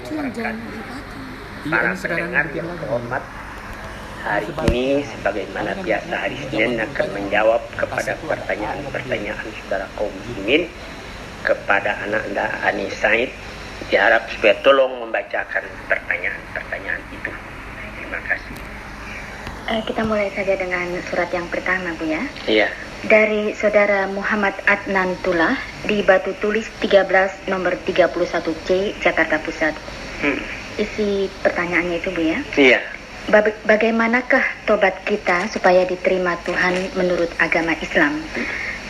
Para pendengar yang terhormat, hari ini sebagaimana biasa hari Senin akan menjawab kepada pertanyaan-pertanyaan saudara kaum muslimin kepada anak anda Ani Said. Diharap supaya tolong membacakan pertanyaan-pertanyaan itu. Terima kasih. Kita mulai saja dengan surat yang pertama, Bu ya. Iya. Dari saudara Muhammad Adnan Tullah di Batu Tulis 13 nomor 31C Jakarta Pusat. Isi pertanyaannya itu, Bu ya. Iya. Bagaimanakah tobat kita supaya diterima Tuhan menurut agama Islam?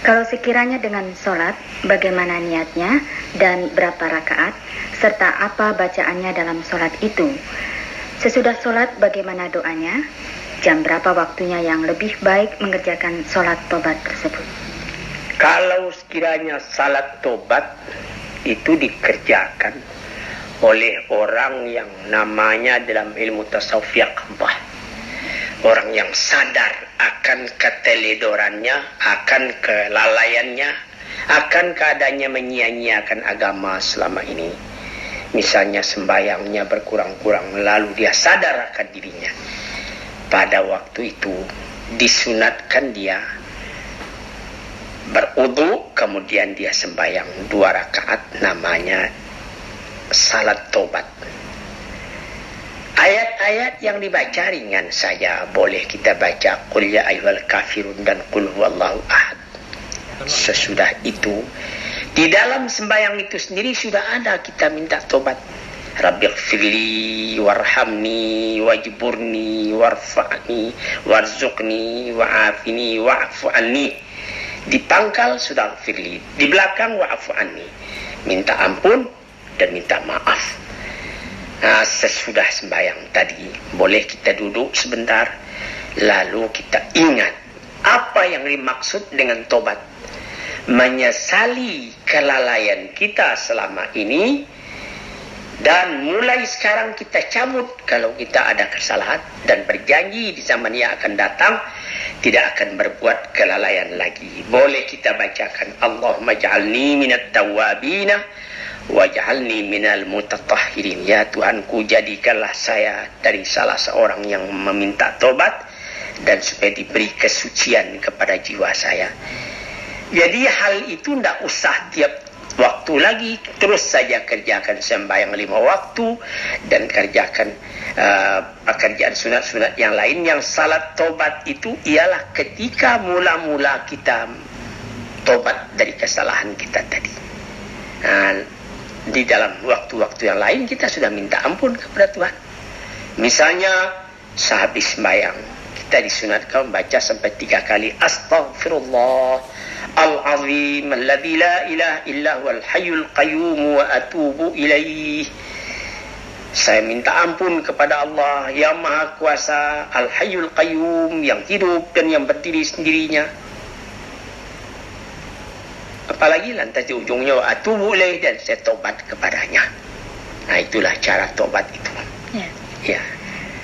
Kalau sekiranya dengan sholat, bagaimana niatnya dan berapa rakaat, serta apa bacaannya dalam sholat itu? Sesudah sholat, bagaimana doanya? Jam berapa waktunya yang lebih baik mengerjakan sholat tobat tersebut? Kalau sekiranya salat tobat itu dikerjakan oleh orang yang namanya dalam ilmu tasawuf yaqbah, orang yang sadar akan keteledorannya, akan kelalaiannya, akan keadaannya menyia-nyiakan agama selama ini. Misalnya sembahyangnya berkurang-kurang, lalu dia sadar akan dirinya. Pada waktu itu disunatkan dia berwudu, kemudian dia sembahyang 2 rakaat, namanya salat tobat. Ayat-ayat yang dibaca ringan saja, boleh kita baca qul ya ayyuhal kafirun dan qul huwallahu ahad. Sesudah itu di dalam sembahyang itu sendiri sudah ada kita minta tobat. Rabbighfirli warhamni wajburni warfa'ni warzuqni wa'afini wa'fu anni. Di pangkal sudah firli, di belakang wa'fu anni, minta ampun dan minta maaf. Nah, sesudah sembahyang tadi boleh kita duduk sebentar, lalu kita ingat apa yang dimaksud dengan tobat. Menyesali kelalaian kita selama ini, dan mulai sekarang kita cabut kalau kita ada kesalahan, dan berjanji di zaman yang akan datang tidak akan berbuat kelalaian lagi. Boleh kita bacakan Allahumma ja'alni minat tawwabina waj'alni minal mutatahhirin. Ya Tuhanku, jadikanlah saya dari salah seorang yang meminta tobat, dan supaya diberi kesucian kepada jiwa saya. Jadi hal itu tidak usah tiap waktu lagi, terus saja kerjakan sembahyang 5 waktu dan kerjakan pekerjaan sunat-sunat yang lain. Yang salat tobat itu ialah ketika mula-mula kita tobat dari kesalahan kita tadi. Di dalam waktu-waktu yang lain kita sudah minta ampun kepada Tuhan. Misalnya sehabis sembahyang kita disunatkan baca sampai 3 kali astaghfirullah al-azim alladzi la ilaha illa huwal hayyul qayyum wa atubu ilaih. Saya minta ampun kepada Allah yang Maha Kuasa, al-hayyul qayyum, yang hidup dan yang berdiri sendirinya. Apalagi lantas di ujungnya wa atubu ilaih, dan saya tobat kepadanya. Nah, itulah cara tobat itu. Ya.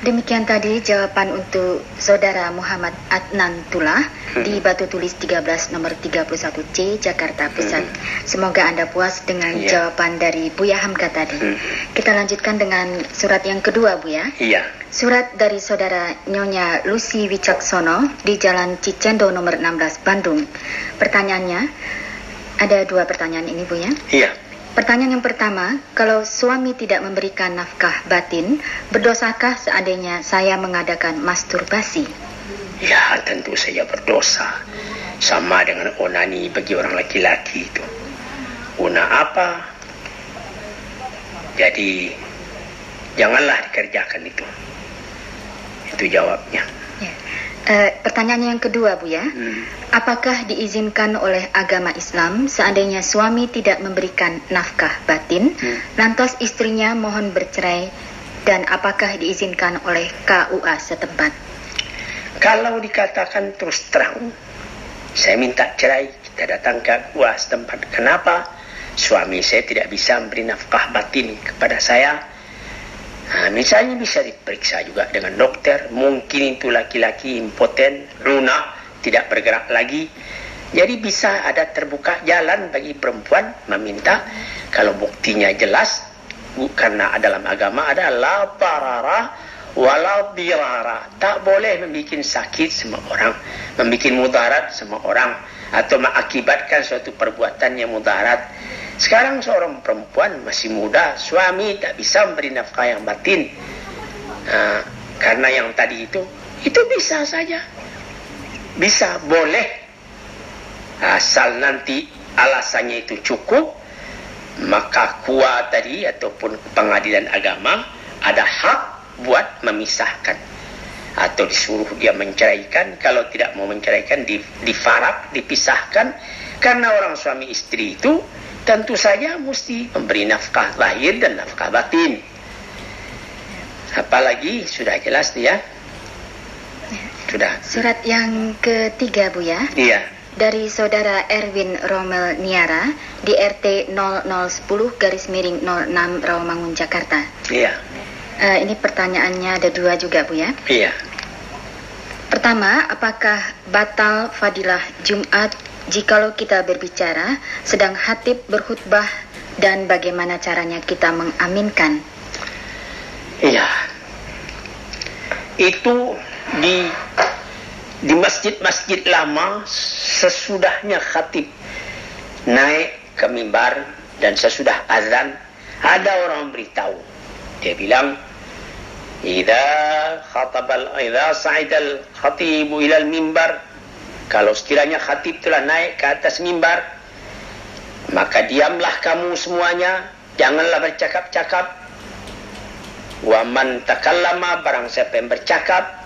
Demikian tadi jawaban untuk saudara Muhammad Adnan Tullah di Batu Tulis 13 nomor 31C Jakarta Pusat. Semoga Anda puas dengan jawaban dari Buya Hamka tadi. Kita lanjutkan dengan surat yang kedua, Bu ya. Iya. Surat dari saudara Nyonya Lucy Wicaksono di Jalan Cicendo nomor 16 Bandung. Pertanyaannya, ada 2 pertanyaan ini, Bu ya. Iya. Pertanyaan yang pertama, kalau suami tidak memberikan nafkah batin, berdosakah seandainya saya mengadakan masturbasi? Ya, tentu saja berdosa. Sama dengan onani bagi orang laki-laki itu. Guna apa? Jadi, janganlah dikerjakan itu. Itu jawabnya. Ya. Pertanyaan yang kedua, Bu ya. Apakah diizinkan oleh agama Islam seandainya suami tidak memberikan nafkah batin, lantas istrinya mohon bercerai, dan apakah diizinkan oleh KUA setempat? Kalau dikatakan terus terang, saya minta cerai, kita datang ke KUA setempat. Kenapa? Suami saya tidak bisa memberi nafkah batin kepada saya. Misalnya bisa diperiksa juga dengan dokter. Mungkin itu laki-laki impoten, lunak, tidak bergerak lagi. Jadi bisa ada terbuka jalan bagi perempuan meminta. Kalau buktinya jelas karena dalam agama ada la darara wala dirara. Tak boleh membuat sakit semua orang, membuat mudarat semua orang, atau mengakibatkan suatu perbuatan yang mudarat. Sekarang seorang perempuan masih muda, suami tak bisa memberi nafkah yang batin, karena yang tadi itu bisa saja, bisa, boleh, asal nanti alasannya itu cukup. Maka kuat tadi ataupun pengadilan agama ada hak buat memisahkan atau disuruh dia menceraikan. Kalau tidak mau menceraikan, difarak, dipisahkan. Karena orang suami istri itu tentu saja mesti memberi nafkah lahir dan nafkah batin. Apalagi sudah jelas dia. Sudah. Surat yang ketiga, Bu ya. Iya. Dari Saudara Erwin Rommel Niara di RT 0010-06 Rawamangun, Jakarta. Iya. Ini pertanyaannya ada dua juga, Bu ya. Iya. Pertama, apakah batal fadilah Jumat jikalau kita berbicara sedang khatib berkhutbah, dan bagaimana caranya kita mengaminkan? Iya. Itu di masjid-masjid lama, sesudahnya khatib naik ke mimbar dan sesudah azan, ada orang beritahu. Dia bilang, idza sa'idal khatibu ilal mimbar, kalau sekiranya khatib telah naik ke atas mimbar, maka diamlah kamu semuanya, janganlah bercakap-cakap. Wa man takallama, barang siapa yang bercakap,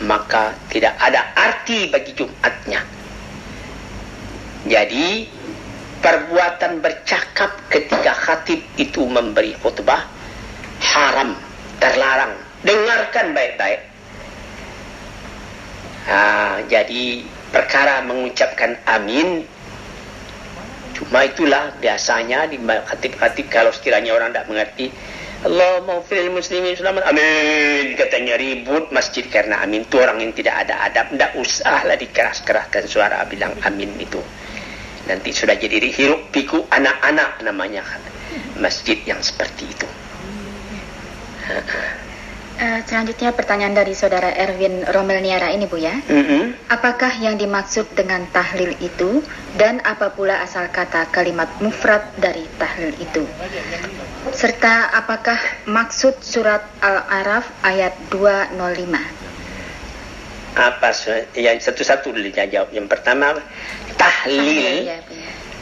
maka tidak ada arti bagi Jumatnya. Jadi perbuatan bercakap ketika khatib itu memberi khutbah haram, terlarang. Dengarkan baik-baik. Jadi perkara mengucapkan amin, cuma itulah biasanya di khatib-khatib, kalau sekiranya orang tidak mengerti, Allahumma fil muslimin selamat, amin, katanya ribut masjid karena amin. Itu orang yang tidak ada adab. Tidak usahlah dikeras-keraskan suara bilang amin itu. Nanti sudah jadi hiruk pikuk anak-anak namanya masjid yang seperti itu. Selanjutnya pertanyaan dari Saudara Erwin Rommel Niara ini, Bu ya. Apakah yang dimaksud dengan tahlil itu, dan apa pula asal kata kalimat mufrad dari tahlil itu? Serta apakah maksud surat Al-A'raf ayat 205? Apa yang satu-satu dulu jawab. Yang pertama, tahlil.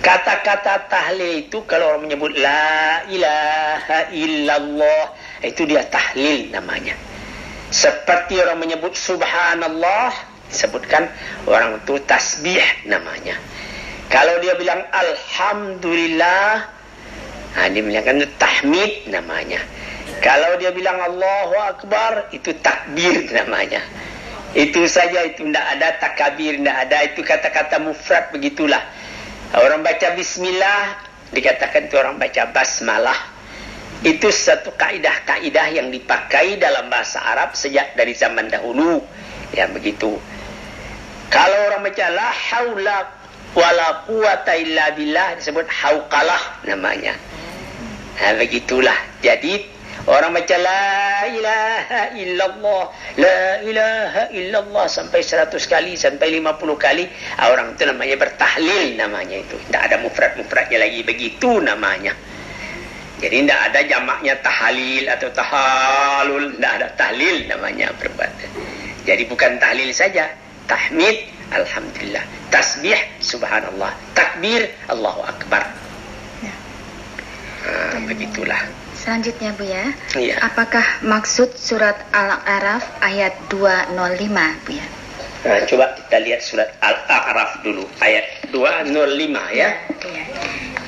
Kata-kata tahlil itu kalau orang menyebut la ilaha illallah, itu dia tahlil namanya. Seperti orang menyebut subhanallah, sebutkan orang itu tasbih namanya. Kalau dia bilang alhamdulillah, dia bilangkan itu tahmid namanya. Kalau dia bilang Allahu Akbar, itu takbir namanya. Itu saja, itu tidak ada takabir, tidak ada. Itu kata-kata mufrad, begitulah. Orang baca bismillah, dikatakan itu orang baca basmalah. Itu satu kaidah-kaidah yang dipakai dalam bahasa Arab sejak dari zaman dahulu. Ya begitu. Kalau orang baca la haula wala quwata illa billah, disebut hauqalah namanya. Begitulah. Jadi orang baca la ilaha illallah, la ilaha illallah sampai 100 kali, sampai 50 kali, orang itu namanya bertahlil namanya itu. Tidak ada mufrad-mufradnya lagi, begitu namanya. Jadi tidak ada jamaknya tahalil atau tahalul, tidak ada tahlil namanya perbuatan. Jadi bukan tahlil saja, tahmid, alhamdulillah, tasbih, subhanallah, takbir, Allahu Akbar. Begitulah. Selanjutnya, Bu ya. Iya. Apakah maksud surat Al-A'raf ayat 205, Bu ya? Coba kita lihat surat Al-A'raf dulu, ayat 205 ya. Iya.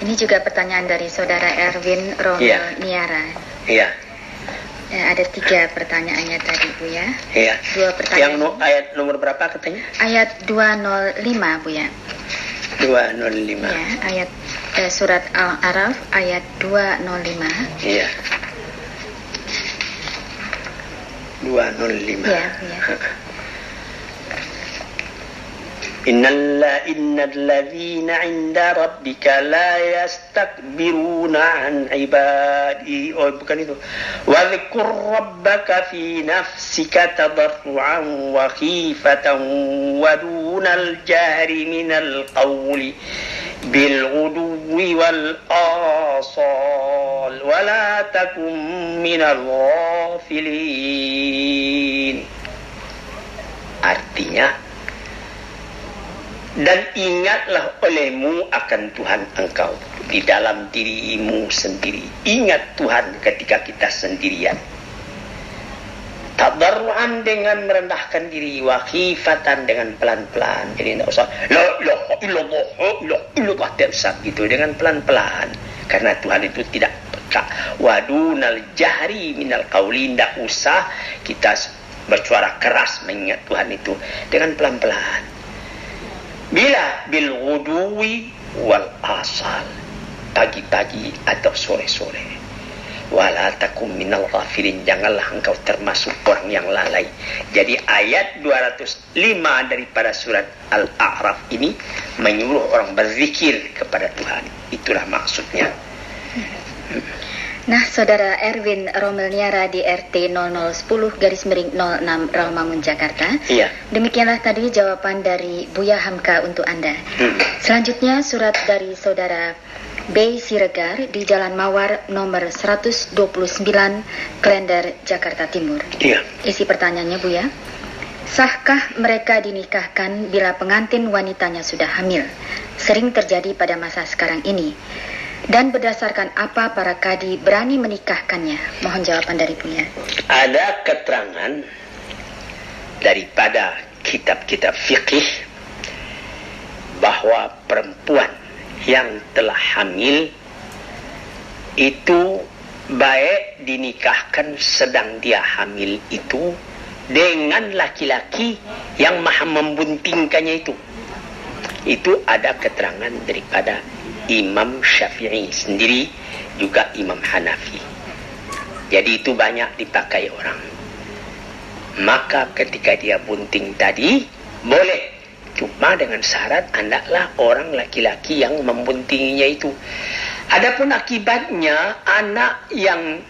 Ini juga pertanyaan dari Saudara Erwin Rommel Niara. Iya. Ada 3 pertanyaannya tadi, Bu ya. Iya. 2 pertanyaan. Yang ayat nomor berapa katanya? Ayat 205, Bu ya. 205. Ya, ayat surat Al-A'raf ayat 205. Iya. 205. Iya, iya. Innal ladzina 'inda rabbika la yastakbiruna 'an ibadi. Oh, bukan itu. Wa dzkur rabbaka fi nafsika tadarruan wa khifatan wa dunal jahri minal qawli bil ghudwi wal asal wa la takum minal ghafilin. Artinya, dan ingatlah olehmu akan Tuhan engkau di dalam dirimu sendiri. Ingat Tuhan ketika kita sendirian. Tadarruan dengan merendahkan diri, wa khifatan dengan pelan-pelan. Jadi tidak usah la ilaha illallah, tidak usah gitu, dengan pelan-pelan. Karena Tuhan itu tidak peka. Wadunal jahri minal qauli, tidak usah kita bersuara keras mengingat Tuhan itu, dengan pelan-pelan. Bila bil ghudwi wal asal, pagi-pagi atau sore-sore. Wala takum minal ghafilin, janganlah engkau termasuk orang yang lalai. Jadi ayat 205 daripada surat Al-A'raf ini menyuruh orang berzikir kepada Tuhan. Itulah maksudnya. Nah, Saudara Erwin Romelniara di RT 0010-06 Rawamangun, Jakarta. Iya. Demikianlah tadi jawaban dari Buya Hamka untuk Anda. Selanjutnya surat dari Saudara B. Siregar di Jalan Mawar nomor 129 Klender, Jakarta Timur. Iya. Isi pertanyaannya, Buya. Sahkah mereka dinikahkan bila pengantin wanitanya sudah hamil? Sering terjadi pada masa sekarang ini. Dan berdasarkan apa para kadi berani menikahkannya? Mohon jawaban dari Buya. Ada keterangan daripada kitab-kitab fikih bahwa perempuan yang telah hamil itu baik dinikahkan sedang dia hamil itu dengan laki-laki yang maha membuntingkannya itu. Itu ada keterangan daripada Imam Syafi'i sendiri, juga Imam Hanafi. Jadi itu banyak dipakai orang. Maka ketika dia bunting tadi, boleh. Cuma dengan syarat hendaklah orang laki-laki yang membuntinginya itu. Adapun akibatnya, anak yang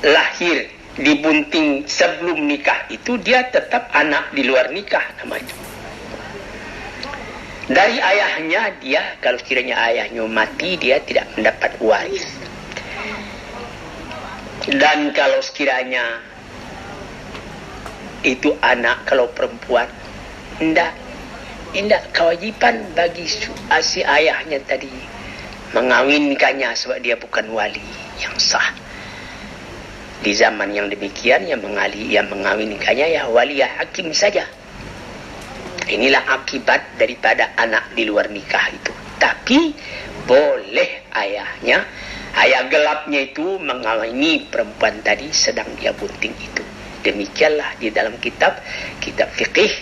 lahir dibunting sebelum nikah itu, dia tetap anak di luar nikah namanya. Dari ayahnya dia, kalau sekiranya ayahnya mati, dia tidak mendapat waris. Dan kalau sekiranya itu anak, kalau perempuan, tidak kewajiban bagi si ayahnya tadi mengawinkannya, sebab dia bukan wali yang sah. Di zaman yang demikian, yang mengawinkannya ya wali ya hakim saja. Inilah akibat daripada anak di luar nikah itu. Tapi boleh ayahnya, ayah gelapnya itu mengawini perempuan tadi sedang dia bunting itu. Demikianlah di dalam kitab fikih,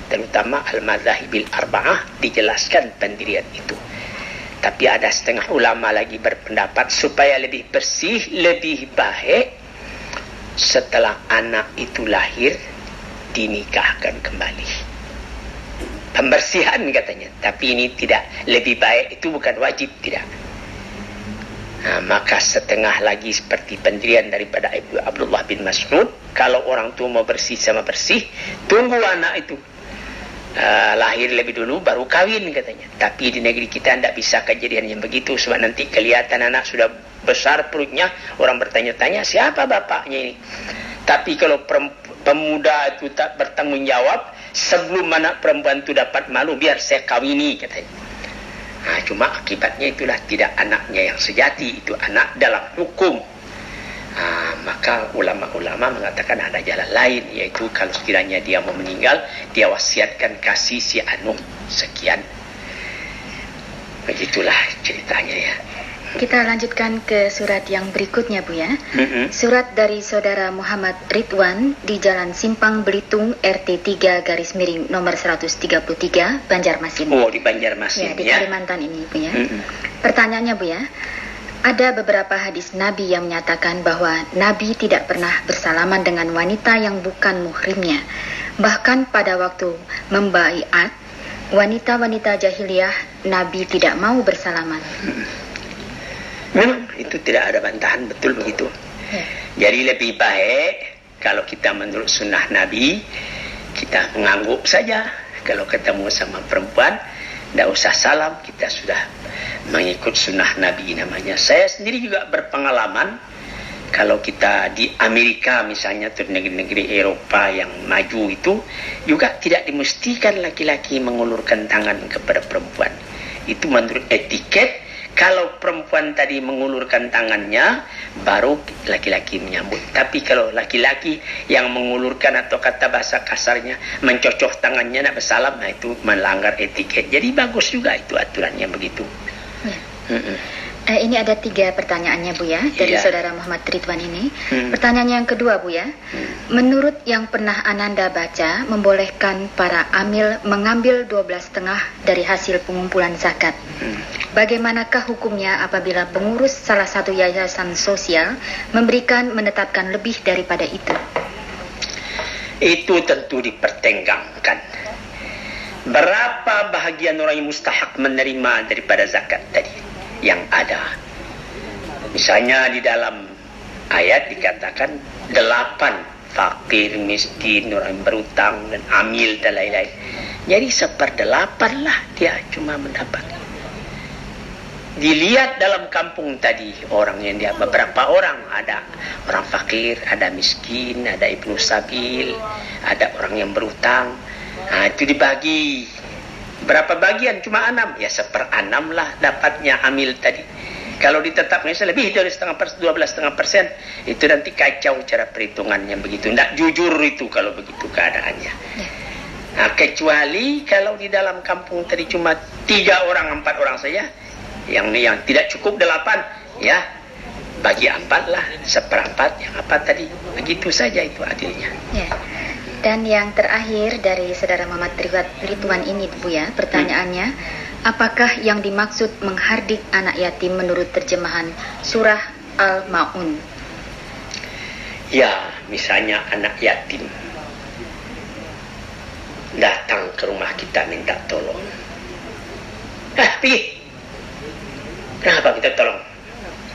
terutama Al-Madzahibil Arba'ah, dijelaskan pendirian itu. Tapi ada setengah ulama lagi berpendapat supaya lebih bersih, lebih baik setelah anak itu lahir dinikahkan kembali. Pembersihan katanya. Tapi ini tidak lebih baik, itu bukan wajib, tidak. Nah, maka setengah lagi seperti pendirian daripada Ibu Abdullah bin Mas'ud, kalau orang tua mau bersih sama bersih, tunggu anak itu lahir lebih dulu baru kawin katanya. Tapi di negeri kita tidak bisa kejadian yang begitu, sebab nanti kelihatan anak sudah besar perutnya, orang bertanya-tanya siapa bapaknya ini. Tapi kalau pemuda itu tak bertanggung jawab, sebelum anak perempuan itu dapat malu, biar saya kawini katanya. Nah, cuma akibatnya itulah tidak anaknya yang sejati, itu anak dalam hukum. Maka ulama-ulama mengatakan ada jalan lain, yaitu kalau sekiranya dia mau meninggal, dia wasiatkan kasih si anu sekian. Begitulah ceritanya ya. Kita lanjutkan ke surat yang berikutnya, Bu ya. Surat dari Saudara Muhammad Ridwan di Jalan Simpang Belitung RT 3 garis miring nomor 133 Banjarmasin. Oh, di Banjarmasin ya. Di Kalimantan ini, Bu ya. Pertanyaannya, Bu ya. Ada beberapa hadis Nabi yang menyatakan bahwa Nabi tidak pernah bersalaman dengan wanita yang bukan muhrimnya. Bahkan pada waktu membaiat, wanita-wanita jahiliyah Nabi tidak mau bersalaman. Memang itu tidak ada bantahan, betul begitu. Jadi lebih baik kalau kita menurut sunnah Nabi, kita mengangguk saja. Kalau ketemu sama perempuan, tidak usah salam, kita sudah mengikut sunnah Nabi namanya. Saya sendiri juga berpengalaman, kalau kita di Amerika misalnya, atau negeri-negeri Eropa yang maju itu, juga tidak dimestikan laki-laki mengulurkan tangan kepada perempuan. Itu menurut etiket. Kalau perempuan tadi mengulurkan tangannya, baru laki-laki menyambut. Tapi kalau laki-laki yang mengulurkan, atau kata bahasa kasarnya mencocoh tangannya nak bersalam, nah itu melanggar etiket. Jadi bagus juga itu aturannya begitu. Ini ada 3 pertanyaannya, Bu ya, dari saudara Muhammad Ridwan ini. Pertanyaan yang kedua, Bu ya. Menurut yang pernah Ananda baca, membolehkan para amil mengambil 12,5 dari hasil pengumpulan zakat. Bagaimanakah hukumnya apabila pengurus salah satu yayasan sosial menetapkan lebih daripada itu? Itu tentu dipertentangkan. Berapa bahagian orang yang mustahak menerima daripada zakat tadi yang ada? Misalnya di dalam ayat dikatakan 8 fakir, miskin, orang berutang dan amil dan lain-lain. Jadi 1/8 lah dia cuma mendapat. Dilihat dalam kampung tadi orang yang dia, beberapa orang, ada orang fakir, ada miskin, ada ibnu sabil, ada orang yang berutang. Nah, itu dibagi berapa bagian? Cuma 6, ya 1/6 lah dapatnya amil tadi. Kalau ditetapkan lebih dari 12,5%, itu nanti kacau cara perhitungannya begitu. Tidak jujur itu kalau begitu keadaannya. Nah, kecuali kalau di dalam kampung tadi cuma 3 orang, 4 orang saja, yang tidak cukup 8, ya bagi 4 lah, 1/4 yang apa tadi. Begitu saja itu adilnya. Ya. Dan yang terakhir dari saudara Muhammad Ridwan ini, Bu ya, pertanyaannya, apakah yang dimaksud menghardik anak yatim menurut terjemahan surah Al-Ma'un? Ya, misalnya anak yatim datang ke rumah kita minta tolong. Pergi. Kenapa kita tolong?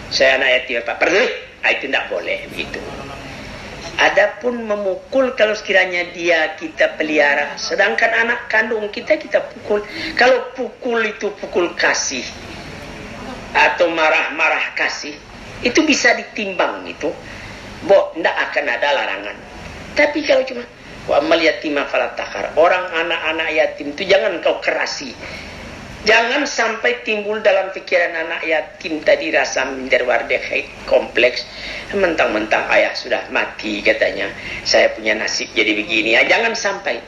Saya anak yatim, Pak. Pergi. Itu tidak boleh begitu. Adapun memukul, kalau sekiranya dia kita pelihara, sedangkan anak kandung kita pukul. Kalau pukul itu pukul kasih atau marah-marah kasih, itu bisa ditimbang itu. Tidak akan ada larangan. Tapi kalau cuma wa amal yatima fala takhar, orang anak-anak yatim itu jangan kau kerasi. Jangan sampai timbul dalam pikiran anak yatim tadi rasa minder warga kompleks. Mentang-mentang ayah sudah mati katanya, saya punya nasib jadi begini. Ya, jangan sampai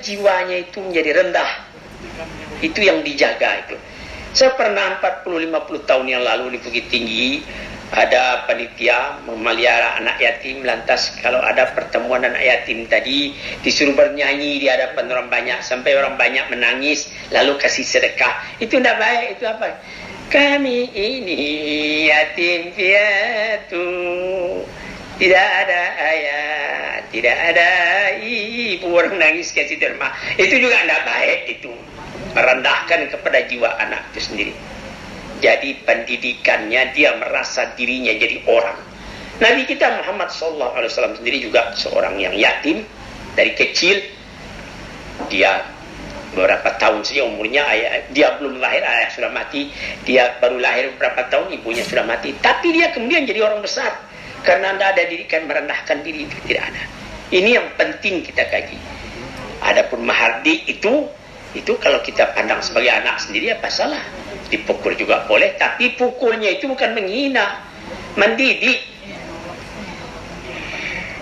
jiwanya itu menjadi rendah. Itu yang dijaga itu. Saya pernah 40-50 tahun yang lalu di Bukit Tinggi, ada panitia memelihara anak yatim. Lantas kalau ada pertemuan anak yatim tadi, disuruh bernyanyi di hadapan orang banyak, sampai orang banyak menangis, lalu kasih sedekah. Itu tidak baik. Itu apa? Kami ini yatim piatu, tidak ada ayah, tidak ada ibu, orang nangis kasih derma. Itu juga tidak baik. Itu merendahkan kepada jiwa anak itu sendiri. Jadi pendidikannya dia merasa dirinya jadi orang. Nabi kita Muhammad SAW sendiri juga seorang yang yatim dari kecil. Dia beberapa tahun saja umurnya, dia belum lahir, ayah sudah mati. Dia baru lahir beberapa tahun, ibunya sudah mati. Tapi dia kemudian jadi orang besar karena tidak ada didikan merendahkan diri, itu tidak ada. Ini yang penting kita kaji. Adapun mahardik itu kalau kita pandang sebagai anak sendiri, apa salah? Dipukul juga boleh, tapi pukulnya itu bukan menghina, mendidik.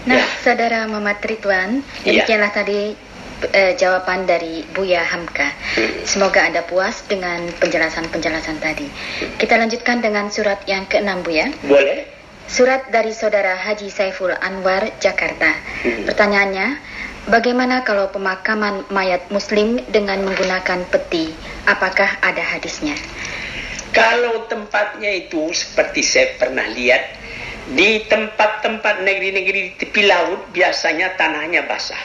Nah, saudara Muhammad Ridwan, demikianlah tadi jawaban dari Buya Hamka. Semoga Anda puas dengan penjelasan-penjelasan tadi. Kita lanjutkan dengan surat yang ke-6, Bu ya. Boleh. Surat dari saudara Haji Saiful Anwar, Jakarta. Pertanyaannya, bagaimana kalau pemakaman mayat muslim dengan menggunakan peti? Apakah ada hadisnya? Kalau tempatnya itu seperti saya pernah lihat, di tempat-tempat negeri-negeri di tepi laut biasanya tanahnya basah.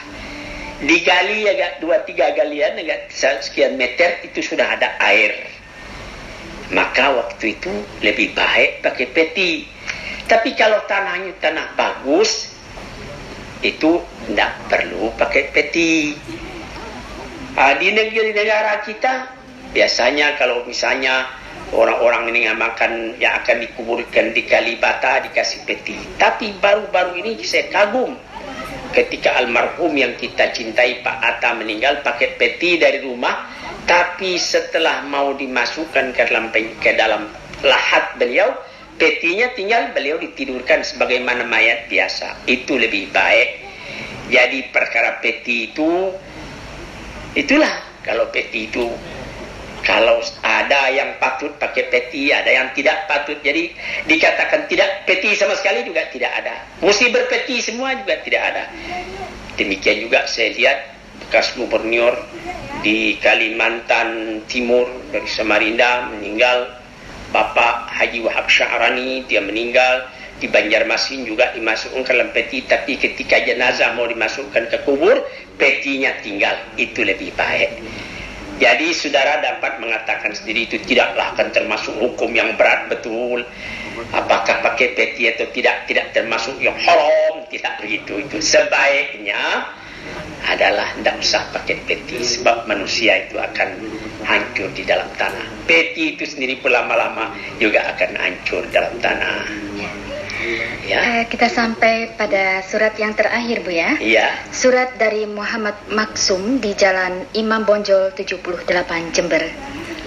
digali agak 2-3 galian agak sekian meter itu sudah ada air, maka waktu itu lebih baik pakai peti. Tapi kalau tanahnya tanah bagus, itu tidak perlu pakai peti. Di negara kita biasanya kalau misalnya orang-orang meninggalkan yang akan dikuburkan di Kalibata dikasih peti. Tapi baru-baru ini saya kagum ketika almarhum yang kita cintai Pak Atta meninggal pakai peti dari rumah, tapi setelah mau dimasukkan ke dalam lahat beliau, petinya tinggal beliau ditidurkan sebagaimana mayat biasa. Itu lebih baik. Jadi perkara peti itu, itulah kalau peti itu, kalau ada yang patut pakai peti, ada yang tidak patut. Jadi dikatakan tidak peti sama sekali juga tidak ada. Mesti berpeti semua juga tidak ada. Demikian juga saya lihat bekas gubernur di Kalimantan Timur dari Samarinda meninggal, Bapak Haji Wahab Sya'rani, dia meninggal. Di Banjarmasin juga dimasukkan ke dalam peti, tapi ketika jenazah mau dimasukkan ke kubur, petinya tinggal. Itu lebih baik. Jadi saudara dapat mengatakan sendiri itu tidaklah akan termasuk hukum yang berat betul. Apakah pakai peti atau tidak termasuk yang haram, tidak begitu. Itu sebaiknya adalah tidak usah pakai peti, sebab manusia itu akan hancur di dalam tanah. Peti itu sendiri pun lama-lama juga akan hancur dalam tanah. Ya. Kita sampai pada surat yang terakhir, Bu ya. Iya. Surat dari Muhammad Maksum di Jalan Imam Bonjol 78 Jember.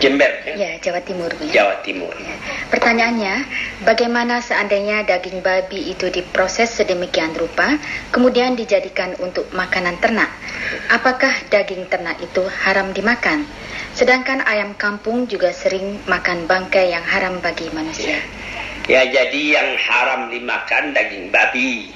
Jember. Ya, Jawa Timur, Bu ya. Jawa Timur. Ya. Pertanyaannya, bagaimana seandainya daging babi itu diproses sedemikian rupa, kemudian dijadikan untuk makanan ternak? Apakah daging ternak itu haram dimakan? Sedangkan ayam kampung juga sering makan bangkai yang haram bagi manusia. Ya, jadi yang haram dimakan daging babi.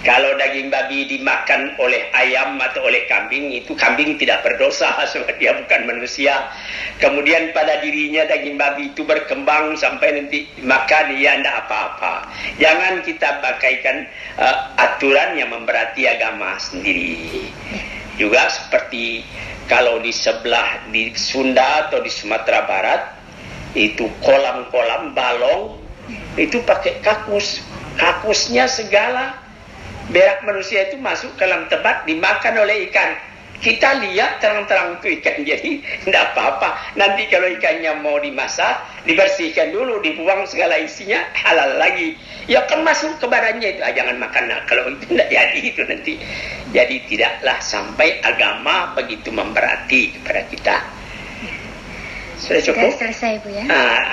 Kalau daging babi dimakan oleh ayam atau oleh kambing, itu kambing tidak berdosa sebab dia bukan manusia. Kemudian pada dirinya daging babi itu berkembang sampai nanti makan, ya tidak apa-apa. Jangan kita pakaikan aturan yang memberati agama sendiri. Juga seperti kalau di sebelah di Sunda atau di Sumatera Barat, itu kolam-kolam balong, itu pakai kakusnya segala, berak manusia itu masuk ke dalam tempat dimakan oleh ikan. Kita lihat terang-terang itu ikan, jadi tidak apa-apa. Nanti kalau ikannya mau dimasak, dibersihkan dulu, dibuang segala isinya, halal lagi. Ya kan masuk ke badannya itu, jangan makan. Nah, kalau itu tidak jadi itu nanti. Jadi tidaklah sampai agama begitu memberati kepada kita. Sudah cukup? Sudah selesai, Bu ya.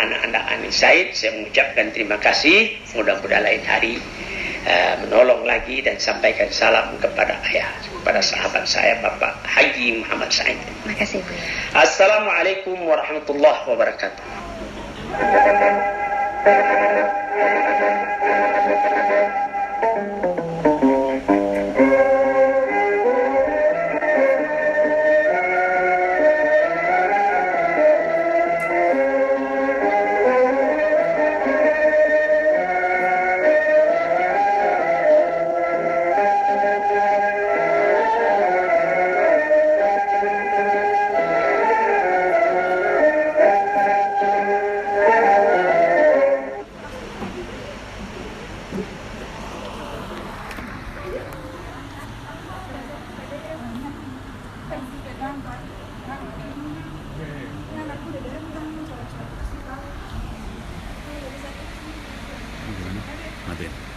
Anak-anak Anis Said, saya mengucapkan terima kasih. Mudah-mudahan lain hari menolong lagi dan sampaikan salam kepada ayah, kepada sahabat saya Bapak Haji Muhammad Said. Terima kasih, Bu. Assalamualaikum warahmatullahi wabarakatuh. Matiin.